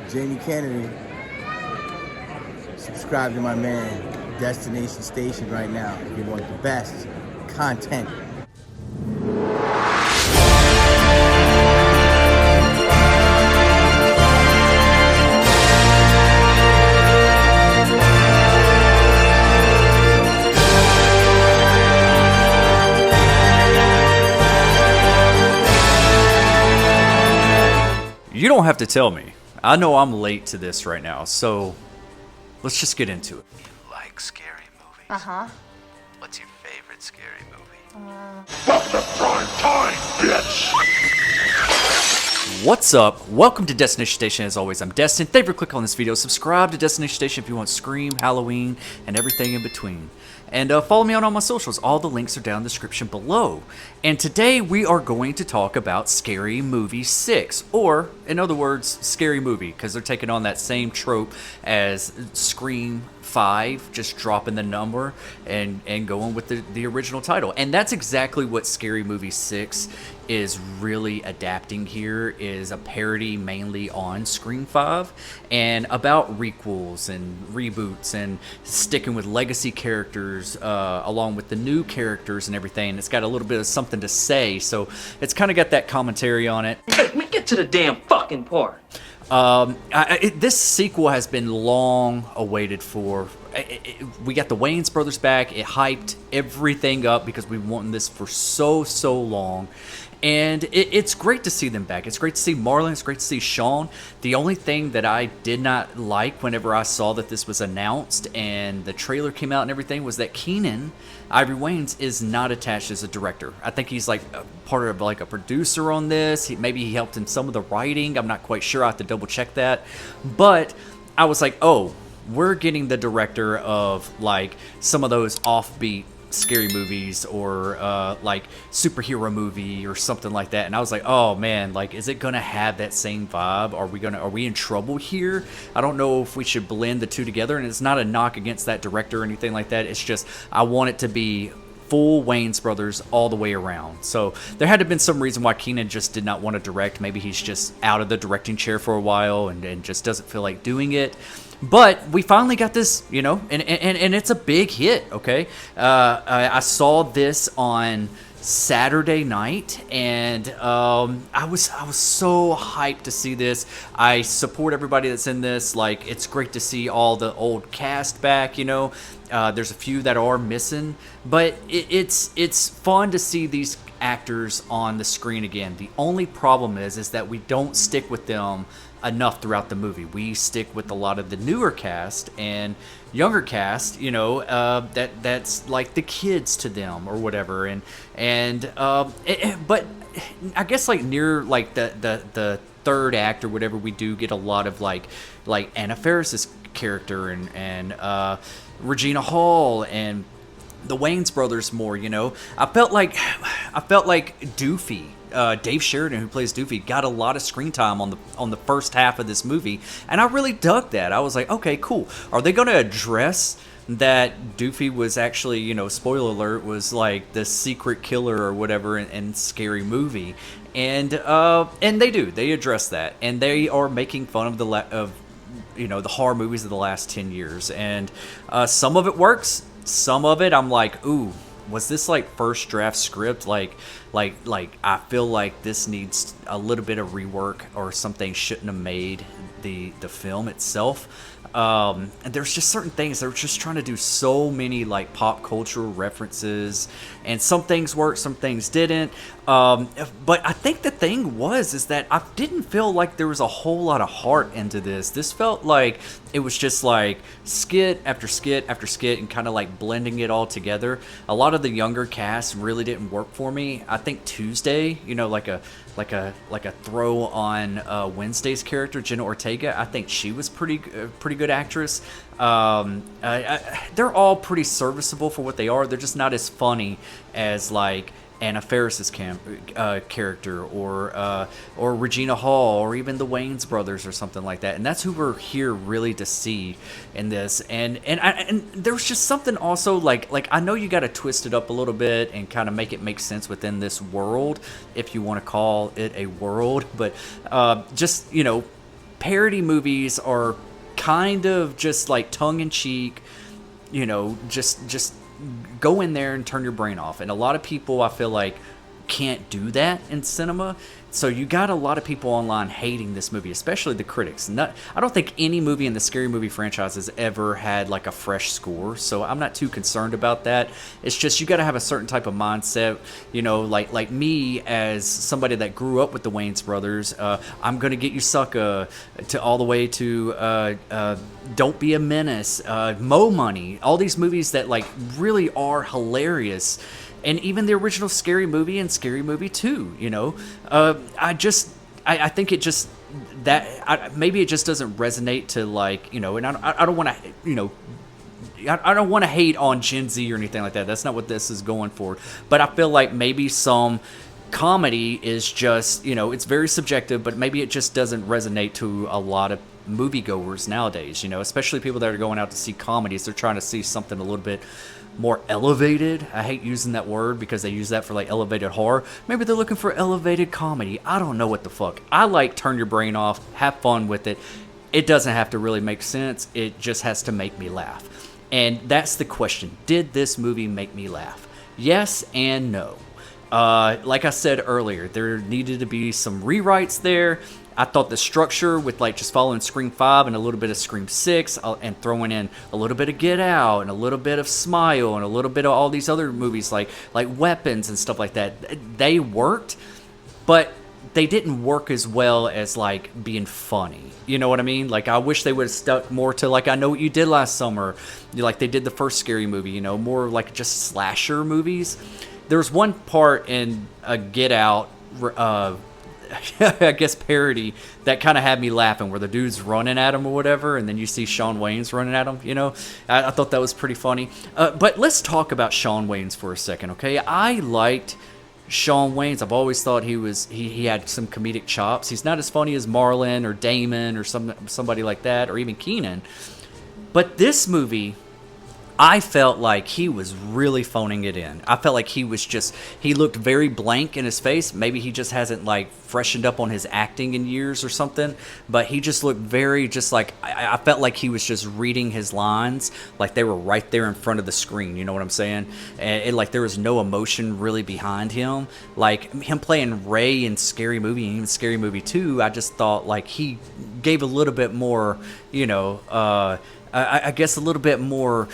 Jamie Kennedy. Subscribe to my man, Destination Station right now if you want the best content. You don't have to tell me. I know I'm late to this right now, so let's just get into it. You like scary movies? Uh-huh. What's your favorite scary movie? Welcome to prime time, bitch! What's up? Welcome to Destination Station. As always, I'm Destin. Thank you for clicking on this video. Subscribe to Destination Station if you want Scream, Halloween, and everything in between. And follow me on all my socials. All the links are down in the description below. And today we are going to talk about Scary Movie 6. Or, in other words, Scary Movie. Because they're taking on that same trope as Scream 5. Just dropping the number and going with the original title. And that's exactly what Scary Movie 6 is really adapting here. Is a parody mainly on Scream 5. And about requels and reboots and sticking with legacy characters along with the new characters and everything. It's got a little bit of something to say, so it's kind of got that commentary on it. Hey, man, get to the damn fucking part. This sequel has been long awaited for. We got the Wayans brothers back. It hyped everything up because we wanted this for so long. And it's great to see them back. It's great to see Marlon. It's great to see Sean. The only thing that I did not like whenever I saw that this was announced and the trailer came out and everything was that Keenan Ivory Wayans is not attached as a director. I think he's like part of like a producer on this. Maybe he helped in some of the writing. I'm not quite sure. I have to double check that. But I was like, oh, we're getting the director of like some of those offbeat scary movies or like superhero movie or something like that, and I was like, oh man, like, is it gonna have that same vibe? Are we in trouble here? I don't know if we should blend the two together, and it's not a knock against that director or anything like that. It's just I want it to be full Wayans brothers all the way around. So there had to have been some reason why Keenan just did not want to direct. Maybe he's just out of the directing chair for a while and just doesn't feel like doing it. But we finally got this, you know, and it's a big hit, okay? I saw this on Saturday night, and I was so hyped to see this. I support everybody that's in this. Like, it's great to see all the old cast back, you know. There's a few that are missing, but it's fun to see these actors on the screen again. The only problem is that we don't stick with them enough throughout the movie. We stick with a lot of the newer cast and younger cast, you know, that's like the kids to them or whatever, but I guess like near like the third act or whatever, we do get a lot of like Anna Faris's character and Regina Hall and the Wayans brothers more, you know. I felt like Doofy, Dave Sheridan, who plays Doofy, got a lot of screen time on the first half of this movie, and I really dug that. I was like, okay, cool. Are they going to address that Doofy was actually, you know, spoiler alert, was like the secret killer or whatever in Scary Movie, and they do. They address that, and they are making fun of the horror movies of the last 10 years, and some of it works. Some of it, I'm like, ooh, was this like first draft script? Like I feel like this needs a little bit of rework, or something shouldn't have made the film itself. And there's just certain things they're just trying to do so many like pop cultural references, and some things worked, some things didn't. But I think the thing is that I didn't feel like there was a whole lot of heart into this. This felt like it was just like skit after skit after skit and kind of like blending it all together. A lot of the younger cast really didn't work for me. I think Tuesday, you know, like a throw on Wednesday's character, Jenna Ortega. I think she was pretty good actress. They're all pretty serviceable for what they are. They're just not as funny as like Anna Faris's character, or Regina Hall, or even the Wayans brothers, or something like that. And that's who we're here really to see in this. And there was just something also like I know you got to twist it up a little bit and kind of make it make sense within this world, if you want to call it a world. But just, you know, parody movies are kind of just like tongue-in-cheek, just go in there and turn your brain off. And a lot of people, I feel like, can't do that in cinema. So you got a lot of people online hating this movie, especially the critics. I don't think any movie in the Scary Movie franchise has ever had like a fresh score, so I'm not too concerned about that. It's just you got to have a certain type of mindset, like me as somebody that grew up with the Wayans brothers. I'm gonna get you, sucker, to all the way to Don't Be a Menace, Mo Money, all these movies that like really are hilarious. And even the original Scary Movie and Scary Movie 2, I think it just, maybe it just doesn't resonate to like, and I don't want to, I don't want to hate on Gen Z or anything like that. That's not what this is going for. But I feel like maybe some comedy is just, it's very subjective, but maybe it just doesn't resonate to a lot of moviegoers nowadays, especially people that are going out to see comedies. They're trying to see something a little bit more elevated. I hate using that word because they use that for like elevated horror. Maybe they're looking for elevated comedy. I don't know what the fuck. I like turn your brain off, have fun with it. It doesn't have to really make sense. It just has to make me laugh. And that's the question. Did this movie make me laugh? Yes and no. Like I said earlier, there needed to be some rewrites there. I thought the structure with like just following Scream 5 and a little bit of Scream 6 and throwing in a little bit of Get Out and a little bit of Smile and a little bit of all these other movies like Weapons and stuff like that, they worked, but they didn't work as well as like being funny. You know what I mean? Like I wish they would have stuck more to like I Know What You Did Last Summer, like they did the first Scary Movie, more like just slasher movies. There was one part in a Get Out I guess parody that kind of had me laughing, where the dude's running at him or whatever, and then you see Shawn Wayans running at him. I thought that was pretty funny. But let's talk about Shawn Wayans for a second, okay? I liked Shawn Wayans. I've always thought he had some comedic chops. He's not as funny as Marlon or Damon or somebody like that, or even Keenan. But this movie, I felt like he was really phoning it in. I felt like he looked very blank in his face. Maybe he just hasn't like freshened up on his acting in years or something, but he just looked very I felt like he was just reading his lines like they were right there in front of the screen. You know what I'm saying? And like there was no emotion really behind him. Like him playing Ray in Scary Movie and even Scary Movie 2, I just thought like he gave a little bit more, I guess a little bit more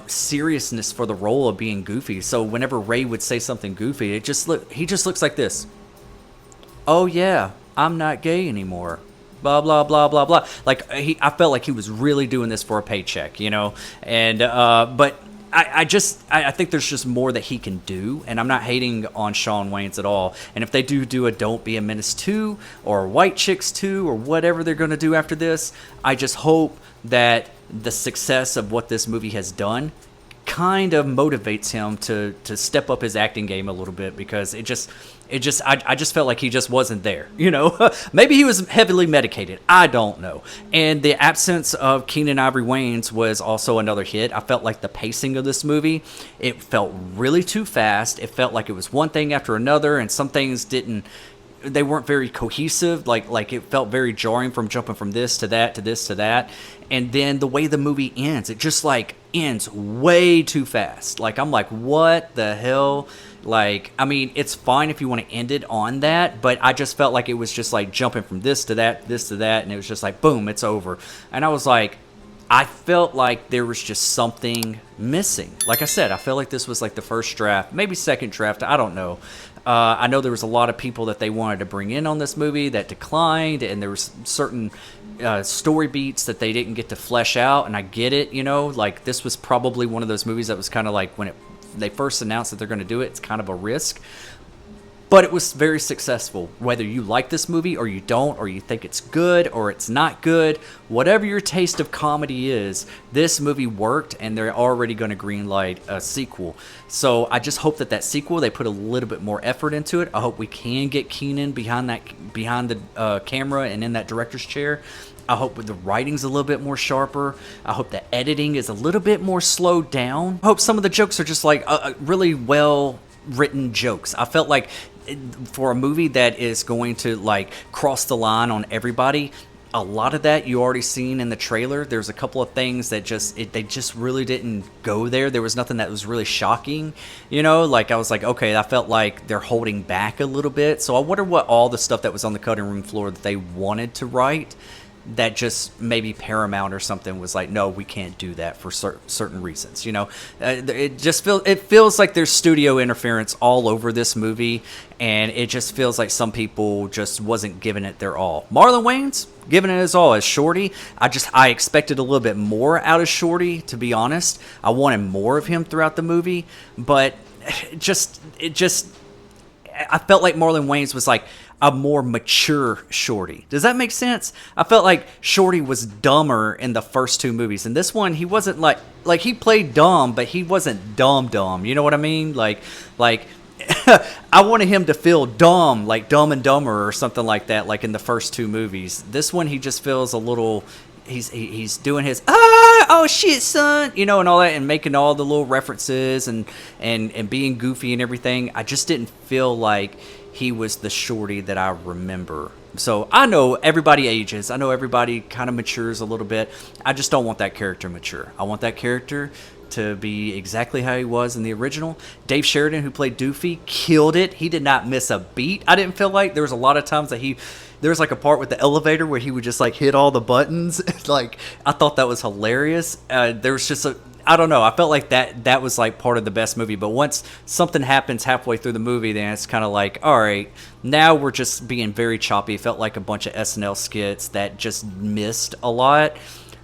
seriousness for the role of being goofy. So whenever Ray would say something goofy, he just looks like this. Oh yeah, I'm not gay anymore. Blah blah blah blah blah. Like I felt like he was really doing this for a paycheck, And but I think there's just more that he can do, and I'm not hating on Shawn Wayans at all. And if they do a Don't Be a Menace 2 or White Chicks 2 or whatever they're going to do after this, I just hope that the success of what this movie has done kind of motivates him to step up his acting game a little bit, because I just felt like he just wasn't there, Maybe he was heavily medicated. I don't know. And the absence of Keenan Ivory Wayans was also another hit. I felt like the pacing of this movie, it felt really too fast. It felt like it was one thing after another, and some things they weren't very cohesive. Like it felt very jarring from jumping from this to that to this to that. And then the way the movie ends, it just like ends way too fast. Like I'm like, what the hell? Like, I mean, it's fine if you want to end it on that, but I just felt like it was just like jumping from this to that, and it was just like, boom, it's over. And I was like, I felt like there was just something missing. Like I said, I felt like this was like the first draft, maybe second draft, I don't know. I know there was a lot of people that they wanted to bring in on this movie that declined, and there was certain story beats that they didn't get to flesh out, and I get it, like this was probably one of those movies that was kind of like when they first announced that they're going to do it, it's kind of a risk. But it was very successful. Whether you like this movie or you don't, or you think it's good or it's not good, whatever your taste of comedy is, this movie worked, and they're already going to greenlight a sequel. So I just hope that sequel, they put a little bit more effort into it. I hope we can get Keenan behind the camera and in that director's chair. I hope the writing's a little bit more sharper. I hope the editing is a little bit more slowed down. I hope some of the jokes are just like really well written jokes. I felt like for a movie that is going to like cross the line on everybody, a lot of that you already seen in the trailer. There's a couple of things that they just really didn't go there. There was nothing that was really shocking, you know. Like I was like, okay, I felt like they're holding back a little bit. So I wonder what all the stuff that was on the cutting room floor that they wanted to write, that just maybe Paramount or something was like, no, we can't do that for certain reasons. You know, it feels like there's studio interference all over this movie, and it just feels like some people just wasn't giving it their all. Marlon Wayans giving it his all as Shorty. I expected a little bit more out of Shorty, to be honest. I wanted more of him throughout the movie, but I felt like Marlon Wayans was like a more mature Shorty. Does that make sense? I felt like Shorty was dumber in the first two movies. In this one, he wasn't like he played dumb, but he wasn't dumb. You know what I mean? Like I wanted him to feel dumb, like Dumb and Dumber or something like that, like in the first two movies. This one, he just feels a little... He's doing his oh shit son, you know, and all that, and making all the little references and being goofy and everything. I just didn't feel like he was the Shorty that I remember. So I know everybody ages. I know everybody kind of matures a little bit. I just don't want that character mature. I want that character to be exactly how he was in the original. Dave Sheridan, who played Doofy, killed it. He did not miss a beat. I didn't feel like there was a lot of times that there was like a part with the elevator where he would just like hit all the buttons. Like, I thought that was hilarious. There was just I don't know. I felt like that was like part of the best movie. But once something happens halfway through the movie, then it's kind of like, all right, now we're just being very choppy. It felt like a bunch of SNL skits that just missed a lot.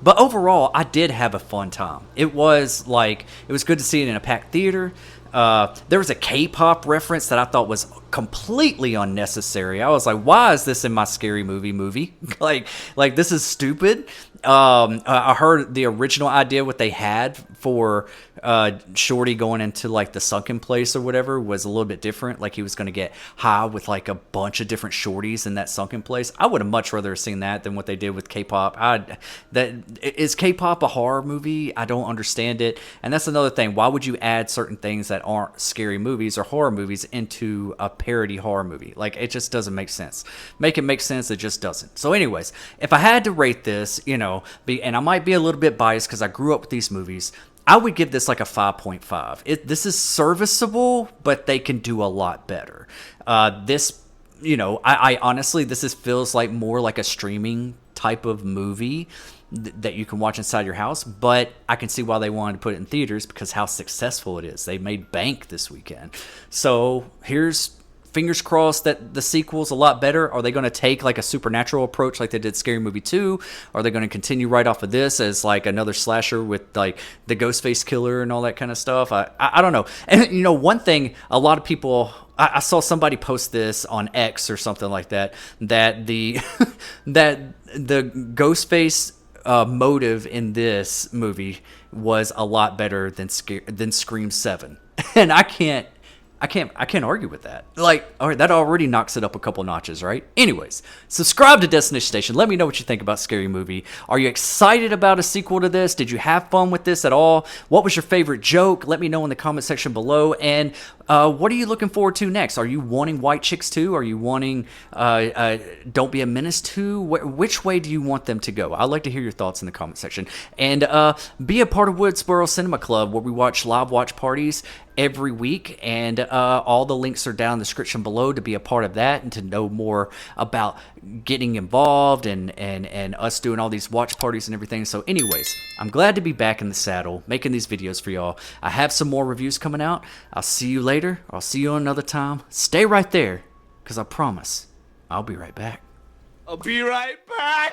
But overall, I did have a fun time. It was good to see it in a packed theater. There was a K-pop reference that I thought was completely unnecessary. I was like, why is this in my scary movie? like this is stupid. I heard the original idea, what they had for Shorty going into like the sunken place or whatever, was a little bit different. Like he was going to get high with like a bunch of different shorties in that sunken place. I would have much rather seen that than what they did with K-pop. Is K-pop a horror movie? I don't understand it. And that's another thing. Why would you add certain things that aren't scary movies or horror movies into a parody horror movie? Like, it just doesn't make sense. Make it make sense, it just doesn't. So anyways, if I had to rate this, you know, and I might be a little bit biased because I grew up with these movies, I would give this like a 5.5. This is serviceable, but they can do a lot better. This, you know, I honestly, feels like more like a streaming type of movie that you can watch inside your house, but I can see why they wanted to put it in theaters, because how successful it is. They made bank this weekend. So here's fingers crossed that the sequel's a lot better. Are they going to take like a supernatural approach like they did Scary Movie 2? Are they going to continue right off of this as like another slasher with like the Ghostface killer and all that kind of stuff? I don't know. And you know, one thing, a lot of people, I saw somebody post this on X or something like that, that the Ghostface motive in this movie was a lot better than Scream 7. And I can't argue with that. Like, all right, that already knocks it up a couple notches, right? Anyways, subscribe to Destination Station. Let me know what you think about Scary Movie. Are you excited about a sequel to this? Did you have fun with this at all? What was your favorite joke? Let me know in the comment section below. And what are you looking forward to next? Are you wanting White Chicks 2? Are you wanting Don't Be a Menace 2? Which way do you want them to go? I'd like to hear your thoughts in the comment section. And be a part of Woodsboro Cinema Club, where we watch live watch parties every week, and all the links are down in the description below to be a part of that and to know more about getting involved and us doing all these watch parties and everything. So anyways, I'm glad to be back in the saddle making these videos for y'all. I have some more reviews coming out. I'll see you later. I'll see you another time. Stay right there, because I promise I'll be right back. I'll be right back.